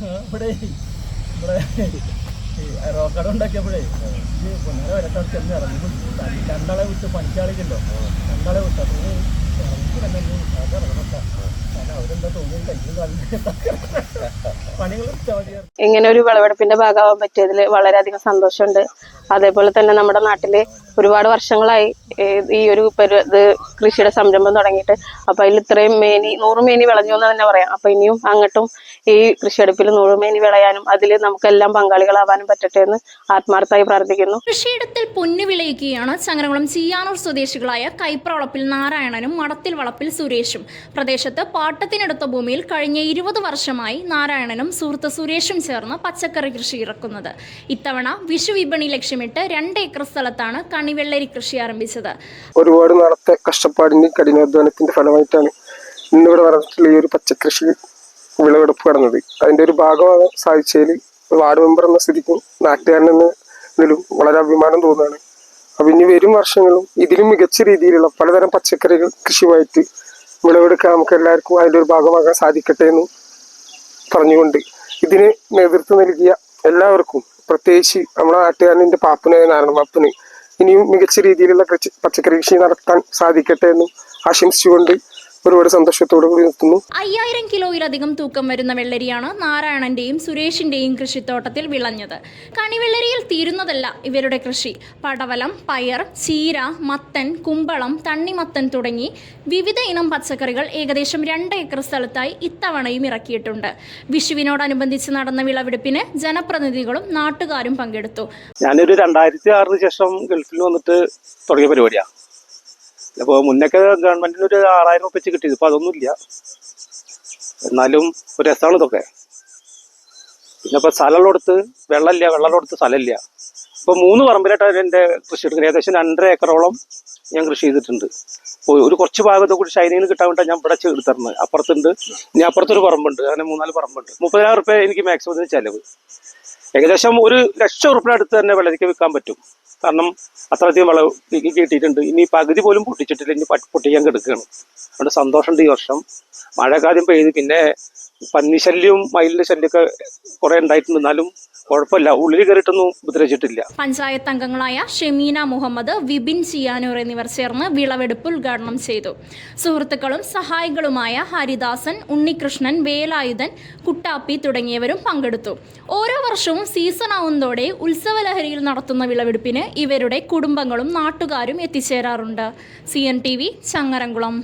ഇവിടെ ഇവിടെ റോക്കട ഉണ്ടാക്കിയപ്പോഴേ ഈ പൊന്നാര വരക്കാർ ചെന്ന് ഇറങ്ങി രണ്ടാളെ വിട്ട് പണിക്കാളിക്കല്ലോ രണ്ടാളെ വിട്ടു അപ്പോൾ ഇറങ്ങി തന്നെ അത് ഇറങ്ങണ്ട കാരണം അവരെന്താ തോന്നി കഴിക്കുന്ന പണികൾ ഇങ്ങനെ ഒരു വിളവെടുപ്പിന്റെ ഭാഗമാവാൻ പറ്റിയതിൽ വളരെയധികം സന്തോഷമുണ്ട്. അതേപോലെ തന്നെ നമ്മുടെ നാട്ടില് ഒരുപാട് വർഷങ്ങളായി ഈ ഒരു കൃഷിയുടെ സംരംഭം തുടങ്ങിയിട്ട്. അപ്പൊ അതിൽ ഇത്രയും 100 മേനി വിളഞ്ഞു എന്ന് തന്നെ പറയാം. അപ്പൊ ഇനിയും അങ്ങോട്ടും ഈ കൃഷിയെടുപ്പിൽ 100 മേനി വിളയാനും അതിൽ നമുക്കെല്ലാം പങ്കാളികളാവാനും പറ്റട്ടെ എന്ന് ആത്മാർത്ഥമായി പ്രാർത്ഥിക്കുന്നു. കൃഷിയിടത്തിൽ പൊന്നു വിളയിക്കുകയാണ് ചങ്ങരംകുളം ചീയാനൂർ സ്വദേശികളായ കൈപ്രവളപ്പിൽ നാരായണനും മടത്തിൽ വളപ്പിൽ സുരേഷും. പ്രദേശത്ത് പാട്ടത്തിനെടുത്ത ഭൂമിയിൽ കഴിഞ്ഞ 20 വർഷമായി നാരായണനും സുഹൃത്ത് സുരേഷും ചേർന്ന് പച്ചക്കറി കൃഷി ഇറക്കുന്നത്. ഇത്തവണ വിഷു വിപണി ലക്ഷ്യമിട്ട് 2 ഏക്കർ സ്ഥലത്താണ് കണിവെള്ളരി കൃഷി ആരംഭിച്ചത്. ഒരുപാട് നാളത്തെ കഷ്ടപ്പാടിന്റെ കഠിനാധ്വാനത്തിന്റെ ഫലമായിട്ടാണ് ഇന്നിവിടെ നടന്നിട്ടുള്ള ഈ ഒരു പച്ചക്കൃഷി വിളവെടുപ്പ് നടന്നത്. അതിന്റെ ഒരു ഭാഗമാകാൻ സാധിച്ചതിൽ വാർഡ് മെമ്പർ എന്ന സ്ഥിതിക്കും നാട്ടുകാരനെന്നതിലും വളരെ അഭിമാനം തോന്നുകയാണ്. അപ്പൊ ഇനി വരും വർഷങ്ങളും ഇതിലും മികച്ച രീതിയിലുള്ള പലതരം പച്ചക്കറികൾ കൃഷിയുമായിട്ട് വിളവെടുക്കാൻ നമുക്ക് എല്ലാവർക്കും അതിന്റെ ഒരു ഭാഗമാകാൻ സാധിക്കട്ടെ എന്ന് പറഞ്ഞുകൊണ്ട് ഇതിന് നേതൃത്വം നൽകിയ എല്ലാവർക്കും, പ്രത്യേകിച്ച് നമ്മുടെ നാട്ടുകാരൻ്റെ പാപ്പനായ നാരായണ പാപ്പന് ഇനിയും മികച്ച രീതിയിലുള്ള പച്ചക്കറി കൃഷി നടത്താൻ സാധിക്കട്ടെ എന്നും ആശംസിച്ചുകൊണ്ട് ഒരുപാട് സന്തോഷത്തോടു കൂടി നിർത്തുന്നു. 5000 കിലോയിലധികം തൂക്കം വരുന്ന വെള്ളരിയാണ് നാരായണന്റെയും സുരേഷിന്റെയും കൃഷിത്തോട്ടത്തിൽ വിളഞ്ഞത്. കണിവെള്ളരിയിൽ തീരുന്നതല്ല ഇവരുടെ കൃഷി. പടവലം, പയർ, ചീര, മത്തൻ, കുമ്പളം, തണ്ണിമത്തൻ തുടങ്ങി വിവിധ ഇനം പച്ചക്കറികൾ ഏകദേശം 2 ഏക്കർ സ്ഥലത്തായി ഇത്തവണയും ഇറക്കിയിട്ടുണ്ട്. വിഷുവിനോടനുബന്ധിച്ച് നടന്ന വിളവെടുപ്പിന് ജനപ്രതിനിധികളും നാട്ടുകാരും പങ്കെടുത്തു. ഞാനൊരു 2006 ശേഷം ഗൾഫിൽ വന്നിട്ട് തുടങ്ങിയ പരിപാടിയാണ്. അപ്പോൾ മുന്നൊക്കെ ഗവൺമെന്റിന് ഒരു 6000 രൂപ വെച്ച് കിട്ടിയത്. ഇപ്പൊ അതൊന്നുമില്ല. എന്നാലും ഒരു രസമാണ് ഇതൊക്കെ. പിന്നെ ഇപ്പൊ സ്ഥലമുള്ളടത്ത് വെള്ളമില്ല, വെള്ളമുള്ളടത്ത് സ്ഥലമില്ല. ഇപ്പൊ 3 പറമ്പിലായിട്ടാണ് എൻ്റെ കൃഷി എടുക്കുന്നത്. ഏകദേശം 2.5 ഏക്കറോളം ഞാൻ കൃഷി ചെയ്തിട്ടുണ്ട്. ഒരു കുറച്ച് ഭാഗത്തെ കൂടി ഷൈനിന്ന് കിട്ടാൻ വേണ്ടി ഞാൻ ഇവിടെ എടുത്തിരുന്നത്. അപ്പുറത്തുണ്ട്, ഇനി അപ്പുറത്തൊരു പറമ്പുണ്ട്. അങ്ങനെ 3-4 പറമ്പുണ്ട്. 30,000 രൂപ എനിക്ക് മാക്സിമം ചെലവ്. ഏകദേശം 1,00,000 രൂപ അടുത്ത് തന്നെ വെള്ളരിക്ക വിൽക്കാൻ പറ്റും. കാരണം അത്രയധികം വിളവ് കിട്ടിയിട്ടുണ്ട്. ഇനി പകുതി പോലും പൊട്ടിച്ചിട്ടില്ല, ഇനി പൊട്ടിക്കാൻ കിടക്കുകയാണ്. അതുകൊണ്ട് സന്തോഷമുണ്ട്. ഈ വർഷം മഴക്കാലം പെയ്ത് പിന്നെ പന്നിശല്യവും മയിലിന്റെ ശല്യമൊക്കെ കുറെ ഉണ്ടായിട്ടുണ്ട്. എന്നാലും കുഴപ്പമില്ല, ഉള്ളിൽ കയറിയിട്ടൊന്നും ഉപദ്രവിച്ചിട്ടില്ല. പഞ്ചായത്ത് അംഗങ്ങളായ ഷെമീന മുഹമ്മദ്, വിപിൻ ചിയാനൂർ എന്നിവർ ചേർന്ന് വിളവെടുപ്പ് ഉദ്ഘാടനം ചെയ്തു. സുഹൃത്തുക്കളും സഹായികളുമായ ഹരിദാസൻ, ഉണ്ണികൃഷ്ണൻ, വേലായുധൻ, കുട്ടാപ്പി തുടങ്ങിയവരും പങ്കെടുത്തു. ഓരോ വർഷവും സീസൺ ആവുന്നതോടെ ഉത്സവലഹരിയിൽ നടത്തുന്ന വിളവെടുപ്പിന് ഇവരുടെ കുടുംബങ്ങളും നാട്ടുകാരും എത്തിച്ചേരാറുണ്ട്. CNTV ചങ്ങരംകുളം.